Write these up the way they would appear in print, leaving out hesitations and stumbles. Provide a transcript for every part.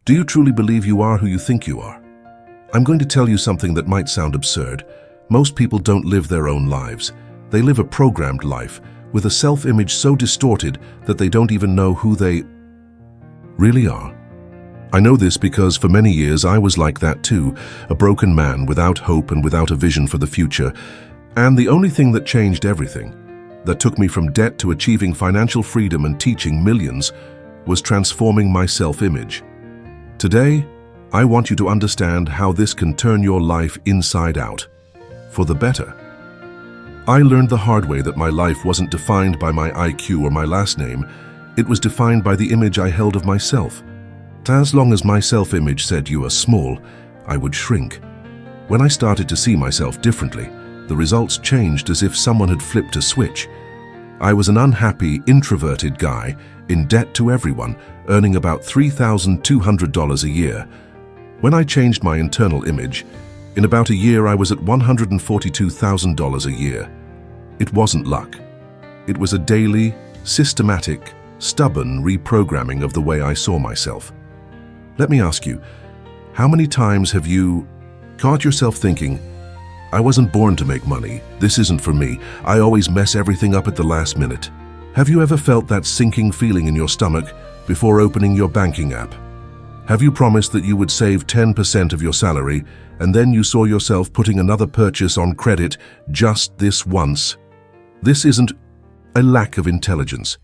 Do you truly believe you are who you think you are? I'm going to tell you something that might sound absurd. Most people don't live their own lives. They live a programmed life with a self-image so distorted that they don't even know who they really are. I know this because for many years I was like that too, a broken man without hope and without a vision for the future. And the only thing that changed everything, that took me from debt to achieving financial freedom and teaching millions, was transforming my self-image. Today, I want you to understand how this can turn your life inside out, for the better. I learned the hard way that my life wasn't defined by my IQ or my last name. It was defined by the image I held of myself. As long as my self-image said you are small, I would shrink. When I started to see myself differently, the results changed as if someone had flipped a switch. I was an unhappy, introverted guy, in debt to everyone, earning about $3,200 a year. When I changed my internal image, in about a year I was at $142,000 a year. It wasn't luck. It was a daily, systematic, stubborn reprogramming of the way I saw myself. Let me ask you, how many times have you caught yourself thinking, I wasn't born to make money, this isn't for me, I always mess everything up at the last minute? Have you ever felt that sinking feeling in your stomach before opening your banking app? Have you promised that you would save 10% of your salary and then you saw yourself putting another purchase on credit just this once? This isn't a lack of intelligence.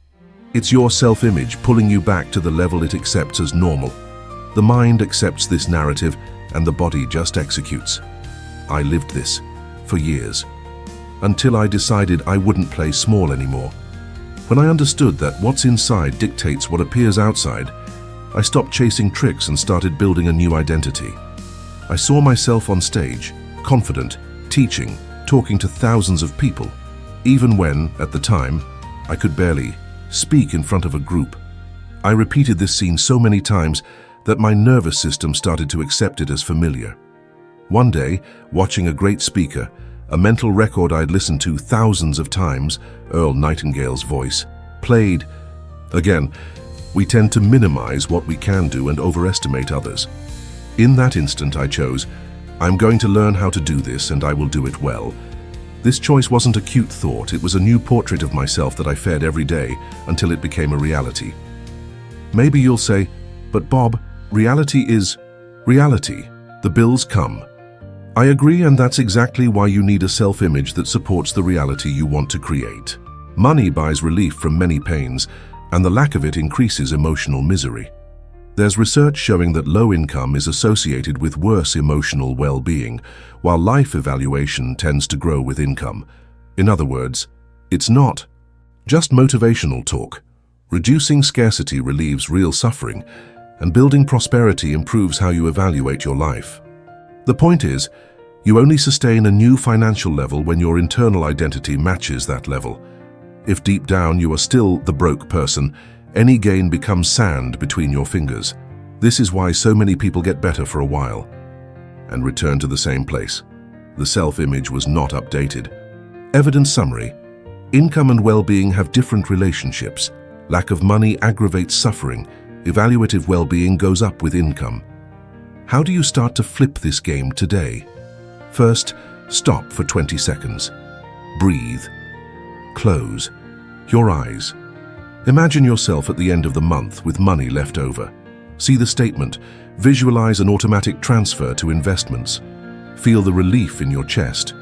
It's your self-image pulling you back to the level it accepts as normal. The mind accepts this narrative and the body just executes. I lived this for years, until I decided I wouldn't play small anymore. When I understood that what's inside dictates what appears outside, I stopped chasing tricks and started building a new identity. I saw myself on stage, confident, teaching, talking to thousands of people, even when, at the time, I could barely speak in front of a group. I repeated this scene so many times that my nervous system started to accept it as familiar. One day, watching a great speaker, a mental record I'd listened to thousands of times, Earl Nightingale's voice, played. Again, we tend to minimize what we can do and overestimate others. In that instant I chose, I'm going to learn how to do this and I will do it well. This choice wasn't a cute thought, it was a new portrait of myself that I fed every day until it became a reality. Maybe you'll say, but Bob, reality is reality. The bills come. I agree, and that's exactly why you need a self-image that supports the reality you want to create. Money buys relief from many pains, and the lack of it increases emotional misery. There's research showing that low income is associated with worse emotional well-being, while life evaluation tends to grow with income. In other words, it's not just motivational talk. Reducing scarcity relieves real suffering, and building prosperity improves how you evaluate your life. The point is, you only sustain a new financial level when your internal identity matches that level. If deep down you are still the broke person, any gain becomes sand between your fingers. This is why so many people get better for a while and return to the same place. The self-image was not updated. Evidence summary: income and well-being have different relationships. Lack of money aggravates suffering. Evaluative well-being goes up with income. How do you start to flip this game today? First, stop for 20 seconds. Breathe. Close your eyes. Imagine yourself at the end of the month with money left over. See the statement. Visualize an automatic transfer to investments. Feel the relief in your chest.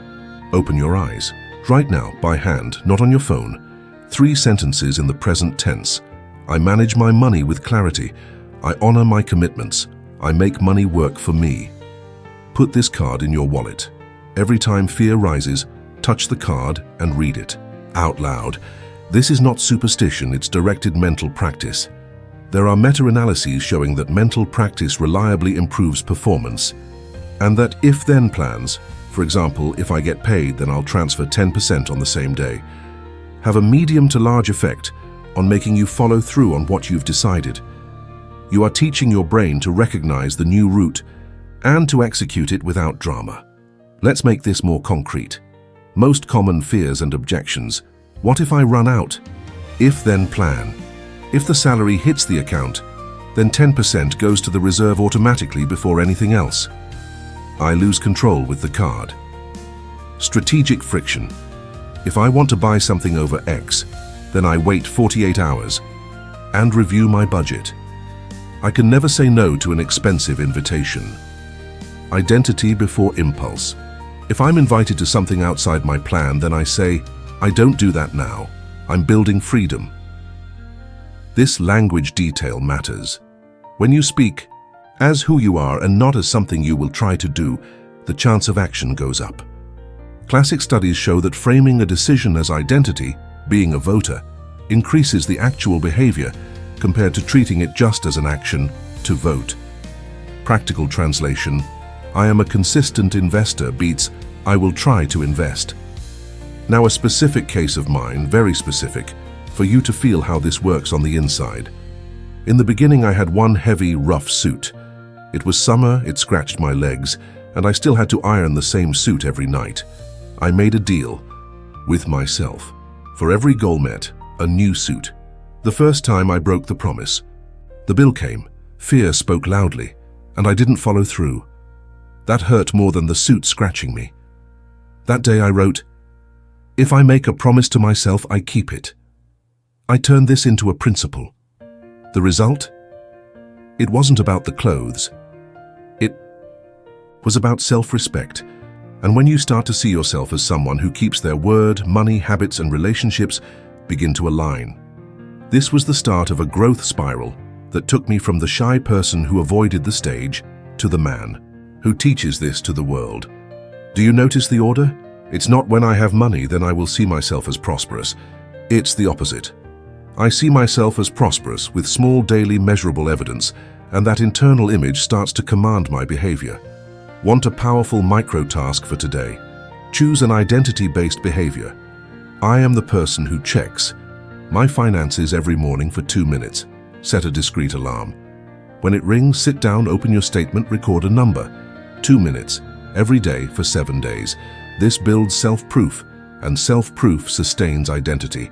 Open your eyes. Right now, by hand, not on your phone. 3 sentences in the present tense. I manage my money with clarity. I honor my commitments. I make money work for me. Put this card in your wallet. Every time fear rises, touch the card and read it out loud. This is not superstition, it's directed mental practice. There are meta-analyses showing that mental practice reliably improves performance, and that if-then plans, for example, if I get paid, then I'll transfer 10% on the same day, have a medium to large effect on making you follow through on what you've decided. You are teaching your brain to recognize the new route and to execute it without drama. Let's make this more concrete. Most common fears and objections. What if I run out? If-then plan. If the salary hits the account, then 10% goes to the reserve automatically before anything else. I lose control with the card. Strategic friction. If I want to buy something over X, then I wait 48 hours and review my budget. I can never say no to an expensive invitation. Identity before impulse. If I'm invited to something outside my plan, then I say, I don't do that now. I'm building freedom. This language detail matters. When you speak as who you are and not as something you will try to do, the chance of action goes up. Classic studies show that framing a decision as identity, being a voter, increases the actual behavior compared to treating it just as an action to vote. Practical translation, I am a consistent investor beats I will try to invest. Now a specific case of mine, very specific, for you to feel how this works on the inside. In the beginning I had one heavy, rough suit. It was summer, it scratched my legs, and I still had to iron the same suit every night. I made a deal with myself. For every goal met, a new suit. The first time I broke the promise. The bill came, fear spoke loudly, and I didn't follow through. That hurt more than the suit scratching me. That day I wrote, if I make a promise to myself, I keep it. I turned this into a principle. The result? It wasn't about the clothes. It was about self-respect. And when you start to see yourself as someone who keeps their word, money, habits, and relationships begin to align. This was the start of a growth spiral that took me from the shy person who avoided the stage to the man who teaches this to the world. Do you notice the order? It's not when I have money, then I will see myself as prosperous. It's the opposite. I see myself as prosperous with small daily measurable evidence, and that internal image starts to command my behavior. Want a powerful micro task for today? Choose an identity-based behavior. I am the person who checks my finances every morning for 2 minutes. Set a discreet alarm. When it rings, sit down, open your statement, record a number. 2 minutes, every day for 7 days. This builds self-proof, and self-proof sustains identity.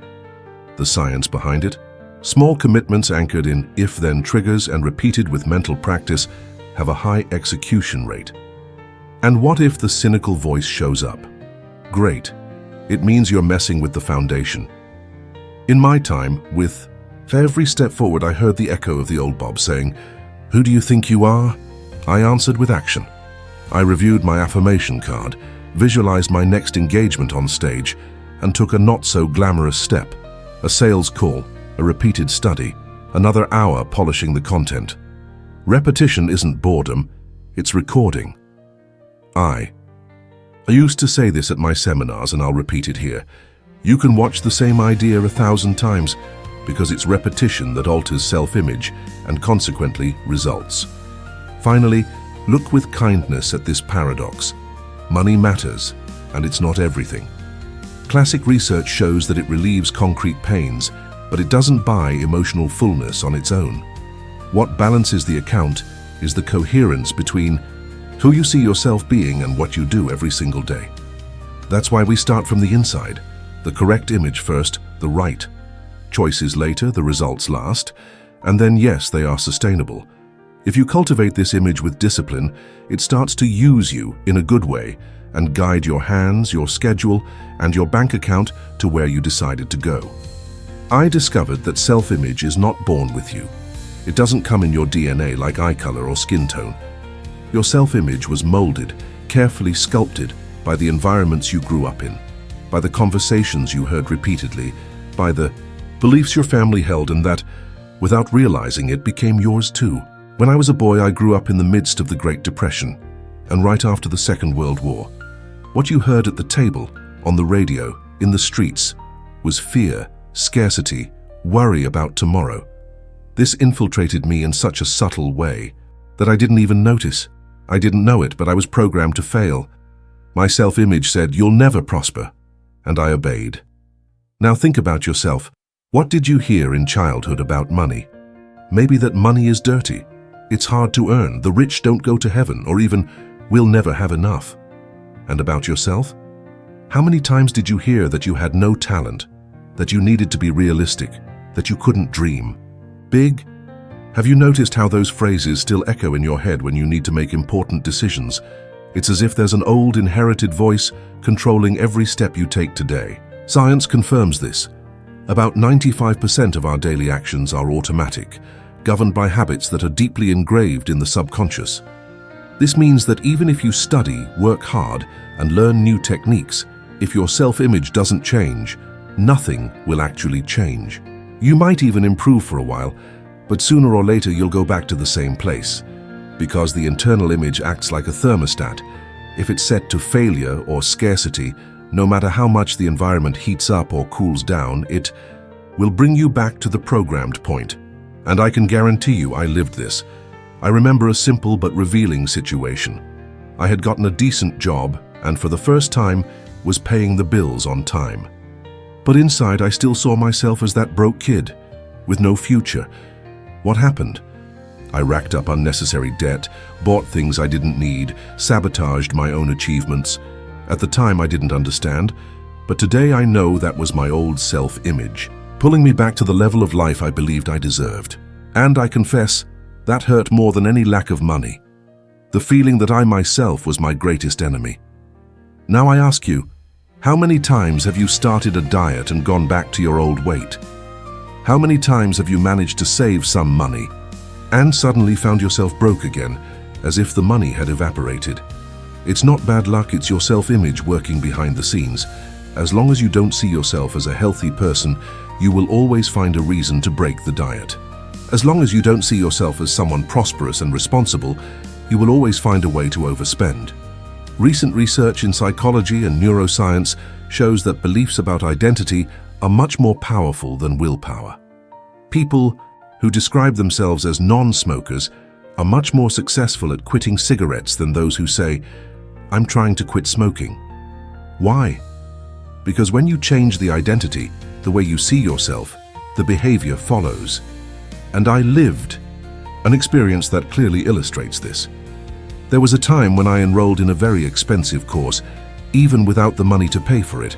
The science behind it? Small commitments anchored in if-then triggers and repeated with mental practice have a high execution rate. And what if the cynical voice shows up? Great. It means you're messing with the foundation. In my time, for every step forward, I heard the echo of the old Bob saying, "Who do you think you are?" I answered with action. I reviewed my affirmation card, visualized my next engagement on stage, and took a not-so-glamorous step. A sales call, a repeated study, another hour polishing the content. Repetition isn't boredom, it's recording. I used to say this at my seminars, and I'll repeat it here. You can watch the same idea 1,000 times because it's repetition that alters self-image and consequently results. Finally, look with kindness at this paradox. Money matters, and it's not everything. Classic research shows that it relieves concrete pains, but it doesn't buy emotional fullness on its own. What balances the account is the coherence between who you see yourself being and what you do every single day. That's why we start from the inside. The correct image first, the right. Choices later, the results last. And then yes, they are sustainable. If you cultivate this image with discipline, it starts to use you in a good way and guide your hands, your schedule, and your bank account to where you decided to go. I discovered that self-image is not born with you. It doesn't come in your DNA like eye color or skin tone. Your self-image was molded, carefully sculpted by the environments you grew up in, by the conversations you heard repeatedly, by the beliefs your family held, and that, without realizing it, became yours too. When I was a boy, I grew up in the midst of the Great Depression and right after the Second World War. What you heard at the table, on the radio, in the streets, was fear, scarcity, worry about tomorrow. This infiltrated me in such a subtle way that I didn't even notice. I didn't know it, but I was programmed to fail. My self-image said, "You'll never prosper," and I obeyed. Now think about yourself. What did you hear in childhood about money? Maybe that money is dirty. It's hard to earn, the rich don't go to heaven, or even, "We'll never have enough." And about yourself? How many times did you hear that you had no talent, that you needed to be realistic, that you couldn't dream big? Have you noticed how those phrases still echo in your head when you need to make important decisions? It's as if there's an old inherited voice controlling every step you take today. Science confirms this. About 95% of our daily actions are automatic, governed by habits that are deeply engraved in the subconscious. This means that even if you study, work hard, and learn new techniques, if your self-image doesn't change, nothing will actually change. You might even improve for a while, but sooner or later you'll go back to the same place. Because the internal image acts like a thermostat. If it's set to failure or scarcity, no matter how much the environment heats up or cools down, it will bring you back to the programmed point. And I can guarantee you I lived this. I remember a simple but revealing situation. I had gotten a decent job and for the first time was paying the bills on time. But inside I still saw myself as that broke kid, with no future. What happened? I racked up unnecessary debt, bought things I didn't need, sabotaged my own achievements. At the time I didn't understand, but today I know that was my old self-image, pulling me back to the level of life I believed I deserved. And I confess, that hurt more than any lack of money. The feeling that I myself was my greatest enemy. Now I ask you, how many times have you started a diet and gone back to your old weight? How many times have you managed to save some money and suddenly found yourself broke again, as if the money had evaporated? It's not bad luck, it's your self-image working behind the scenes. As long as you don't see yourself as a healthy person, you will always find a reason to break the diet. As long as you don't see yourself as someone prosperous and responsible, you will always find a way to overspend. Recent research in psychology and neuroscience shows that beliefs about identity are much more powerful than willpower. People who describe themselves as non-smokers are much more successful at quitting cigarettes than those who say, "I'm trying to quit smoking." Why? Because when you change the identity, the way you see yourself, the behavior follows. And I lived an experience that clearly illustrates this. There was a time when I enrolled in a very expensive course, even without the money to pay for it.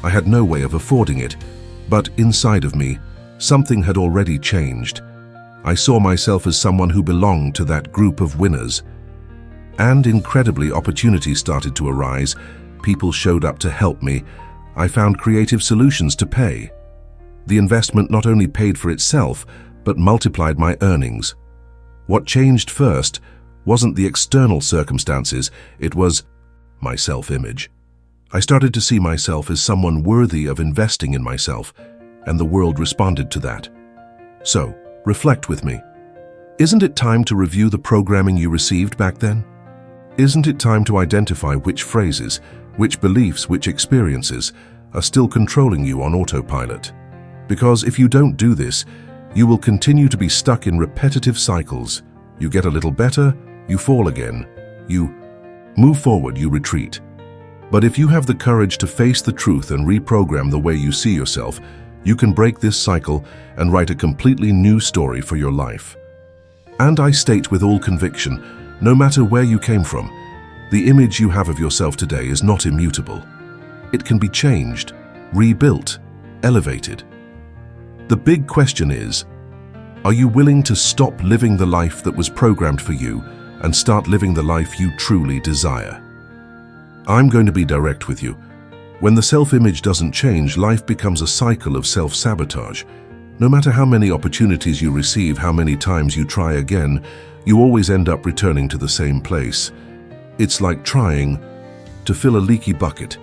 I had no way of affording it, but inside of me, something had already changed. I saw myself as someone who belonged to that group of winners. And incredibly, opportunities started to arise. People showed up to help me. I found creative solutions to pay. The investment not only paid for itself, but multiplied my earnings. What changed first wasn't the external circumstances, it was my self-image. I started to see myself as someone worthy of investing in myself, and the world responded to that. So, reflect with me. Isn't it time to review the programming you received back then? Isn't it time to identify which phrases, which beliefs, which experiences are still controlling you on autopilot? Because if you don't do this, you will continue to be stuck in repetitive cycles. You get a little better, you fall again. You move forward, you retreat. But if you have the courage to face the truth and reprogram the way you see yourself, you can break this cycle and write a completely new story for your life. And I state with all conviction, no matter where you came from, the image you have of yourself today is not immutable. It can be changed, rebuilt, elevated. The big question is, are you willing to stop living the life that was programmed for you and start living the life you truly desire? I'm going to be direct with you. When the self-image doesn't change, life becomes a cycle of self-sabotage. No matter how many opportunities you receive, how many times you try again, you always end up returning to the same place. It's like trying to fill a leaky bucket.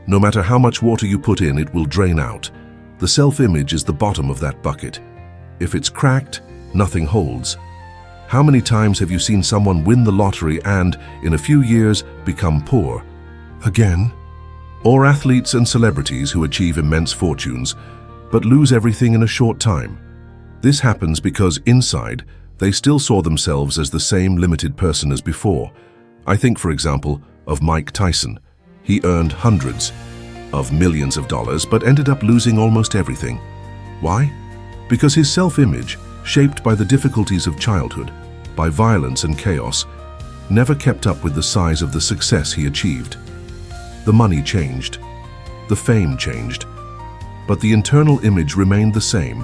No matter how much water you put in, it will drain out. The self-image is the bottom of that bucket. If it's cracked, nothing holds. How many times have you seen someone win the lottery and, in a few years, become poor again? Or athletes and celebrities who achieve immense fortunes, but lose everything in a short time. This happens because inside, they still saw themselves as the same limited person as before. I think, for example, of Mike Tyson. He earned hundreds of millions of dollars, but ended up losing almost everything. Why? Because his self-image, shaped by the difficulties of childhood, by violence and chaos, never kept up with the size of the success he achieved. The money changed, the fame changed, but the internal image remained the same,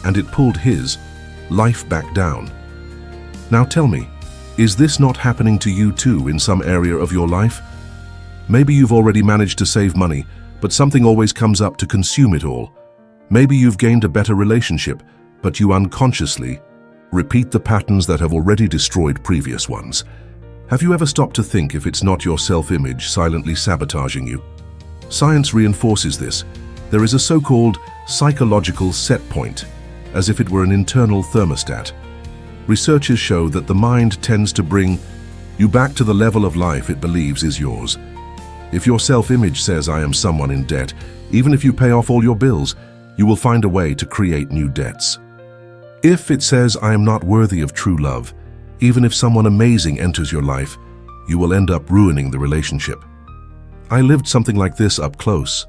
and it pulled his life back down. Now tell me, is this not happening to you too in some area of your life? Maybe you've already managed to save money, but something always comes up to consume it all. Maybe you've gained a better relationship, but you unconsciously repeat the patterns that have already destroyed previous ones. Have you ever stopped to think if it's not your self-image silently sabotaging you? Science reinforces this. There is a so-called psychological set point, as if it were an internal thermostat. Researchers show that the mind tends to bring you back to the level of life it believes is yours. If your self-image says, "I am someone in debt," even if you pay off all your bills, you will find a way to create new debts. If it says, "I am not worthy of true love," even if someone amazing enters your life, you will end up ruining the relationship. I lived something like this up close.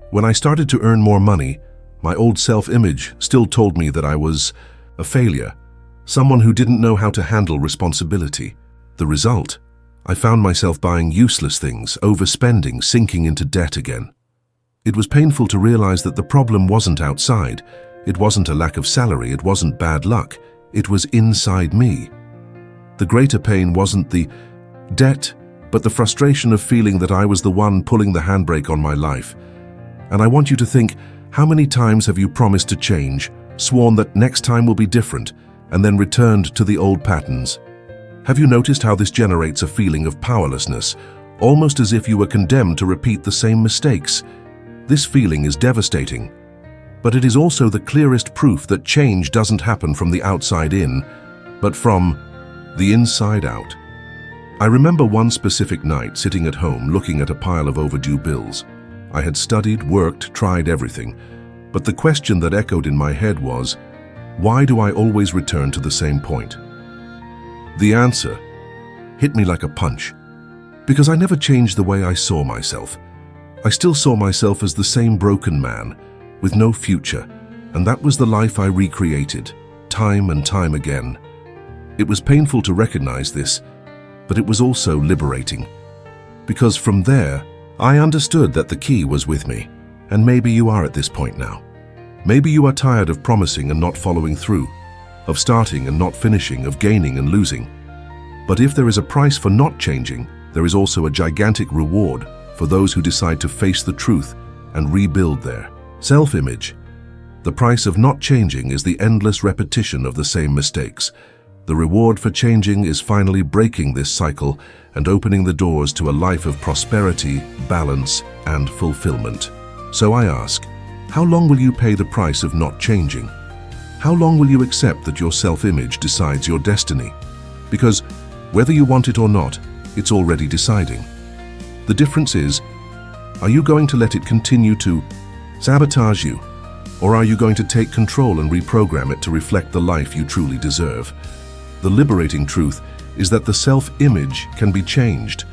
When I started to earn more money, my old self-image still told me that I was a failure, someone who didn't know how to handle responsibility. The result? I found myself buying useless things, overspending, sinking into debt again. It was painful to realize that the problem wasn't outside. It wasn't a lack of salary, it wasn't bad luck. It was inside me. The greater pain wasn't the debt, but the frustration of feeling that I was the one pulling the handbrake on my life. And I want you to think, how many times have you promised to change, sworn that next time will be different, and then returned to the old patterns? Have you noticed how this generates a feeling of powerlessness, almost as if you were condemned to repeat the same mistakes? This feeling is devastating, but it is also the clearest proof that change doesn't happen from the outside in, but from the inside out. I remember one specific night sitting at home looking at a pile of overdue bills. I had studied, worked, tried everything, but the question that echoed in my head was, why do I always return to the same point? The answer hit me like a punch, because I never changed the way I saw myself. I still saw myself as the same broken man, with no future, and that was the life I recreated, time and time again. It was painful to recognize this, but it was also liberating, because from there, I understood that the key was with me, and maybe you are at this point now. Maybe you are tired of promising and not following through, of starting and not finishing, of gaining and losing. But if there is a price for not changing, there is also a gigantic reward for those who decide to face the truth and rebuild their self-image. The price of not changing is the endless repetition of the same mistakes. The reward for changing is finally breaking this cycle and opening the doors to a life of prosperity, balance, and fulfillment. So I ask, how long will you pay the price of not changing? How long will you accept that your self-image decides your destiny? Because whether you want it or not, it's already deciding. The difference is, are you going to let it continue to sabotage you? Or are you going to take control and reprogram it to reflect the life you truly deserve? The liberating truth is that the self-image can be changed.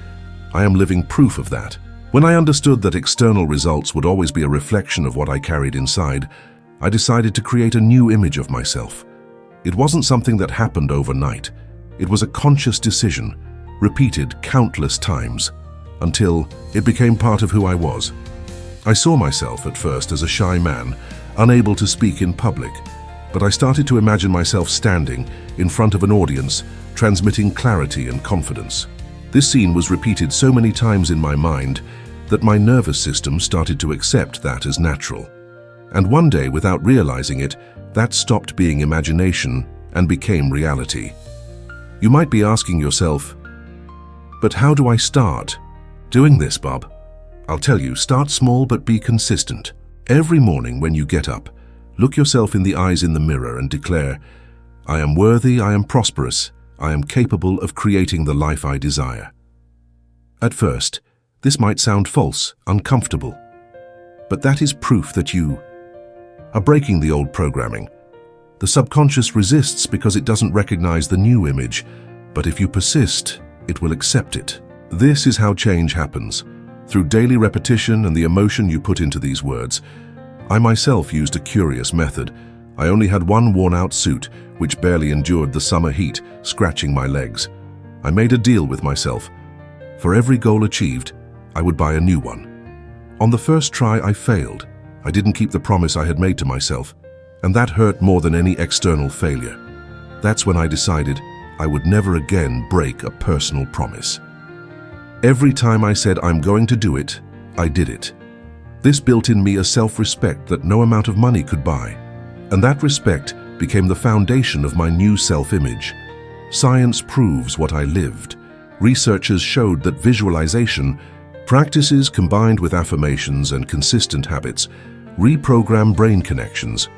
I am living proof of that. When I understood that external results would always be a reflection of what I carried inside, I decided to create a new image of myself. It wasn't something that happened overnight. It was a conscious decision, repeated countless times, until it became part of who I was. I saw myself at first as a shy man, unable to speak in public, but I started to imagine myself standing in front of an audience, transmitting clarity and confidence. This scene was repeated so many times in my mind that my nervous system started to accept that as natural. And one day, without realizing it, that stopped being imagination and became reality. You might be asking yourself, but how do I start doing this, Bob? I'll tell you, start small but be consistent. Every morning when you get up, look yourself in the eyes in the mirror and declare, I am worthy, I am prosperous, I am capable of creating the life I desire. At first, this might sound false, uncomfortable, but that is proof that you are breaking the old programming. The subconscious resists because it doesn't recognize the new image, but if you persist, it will accept it. This is how change happens, through daily repetition and the emotion you put into these words. I myself used a curious method. I only had one worn-out suit, which barely endured the summer heat, scratching my legs. I made a deal with myself. For every goal achieved, I would buy a new one. On the first try, I failed. I didn't keep the promise I had made to myself. And that hurt more than any external failure. That's when I decided I would never again break a personal promise. Every time I said I'm going to do it, I did it. This built in me a self-respect that no amount of money could buy. And that respect became the foundation of my new self-image. Science proves what I lived. Researchers showed that visualization, practices combined with affirmations and consistent habits, reprogram brain connections.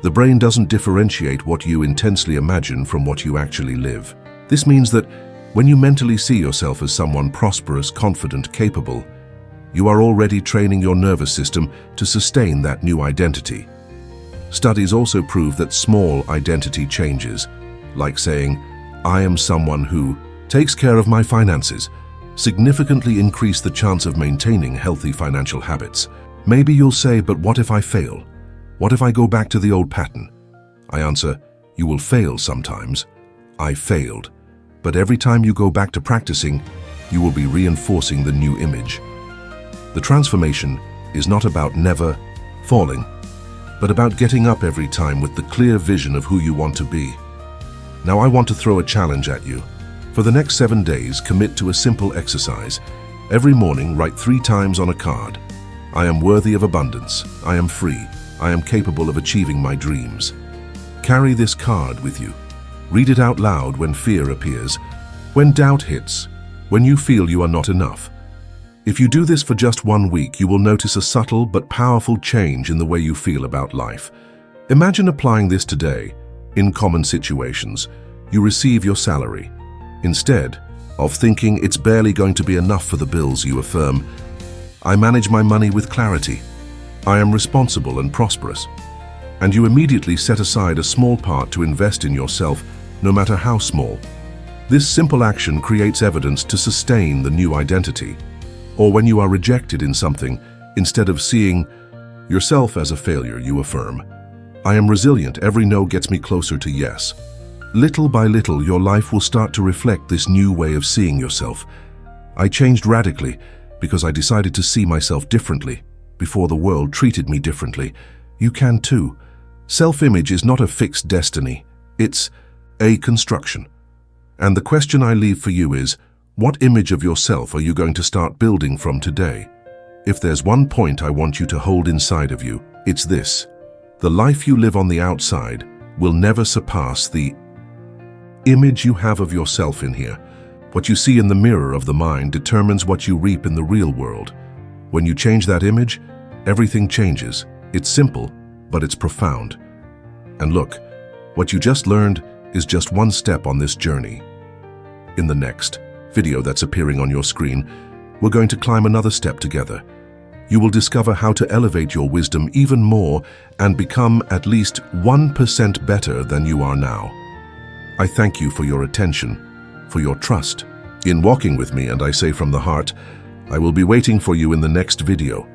The brain doesn't differentiate what you intensely imagine from what you actually live. This means that when you mentally see yourself as someone prosperous, confident, capable, you are already training your nervous system to sustain that new identity. Studies also prove that small identity changes, like saying, "I am someone who takes care of my finances," significantly increase the chance of maintaining healthy financial habits. Maybe you'll say, "But what if I fail? What if I go back to the old pattern?" I answer, you will fail sometimes. I failed. But every time you go back to practicing, you will be reinforcing the new image. The transformation is not about never falling, but about getting up every time with the clear vision of who you want to be. Now I want to throw a challenge at you. For the next 7 days, commit to a simple exercise. Every morning, write 3 times on a card, "I am worthy of abundance. I am free. I am capable of achieving my dreams." Carry this card with you. Read it out loud when fear appears, when doubt hits, when you feel you are not enough. If you do this for just 1 week, you will notice a subtle but powerful change in the way you feel about life. Imagine applying this today. In common situations, you receive your salary. Instead of thinking it's barely going to be enough for the bills, you affirm, "I manage my money with clarity. I am responsible and prosperous." And you immediately set aside a small part to invest in yourself, no matter how small. This simple action creates evidence to sustain the new identity. Or when you are rejected in something, instead of seeing yourself as a failure, you affirm, "I am resilient. Every no gets me closer to yes." Little by little, your life will start to reflect this new way of seeing yourself. I changed radically because I decided to see myself differently, before the world treated me differently. You can too. Self-image is not a fixed destiny. It's a construction. And the question I leave for you is, what image of yourself are you going to start building from today? If there's one point I want you to hold inside of you, it's this. The life you live on the outside will never surpass the image you have of yourself in here. What you see in the mirror of the mind determines what you reap in the real world. When you change that image, everything changes. It's simple, but it's profound. And look, what you just learned is just one step on this journey. In the next video that's appearing on your screen, we're going to climb another step together. You will discover how to elevate your wisdom even more and become at least 1% better than you are now. I thank you for your attention, for your trust in walking with me, and I say from the heart, I will be waiting for you in the next video.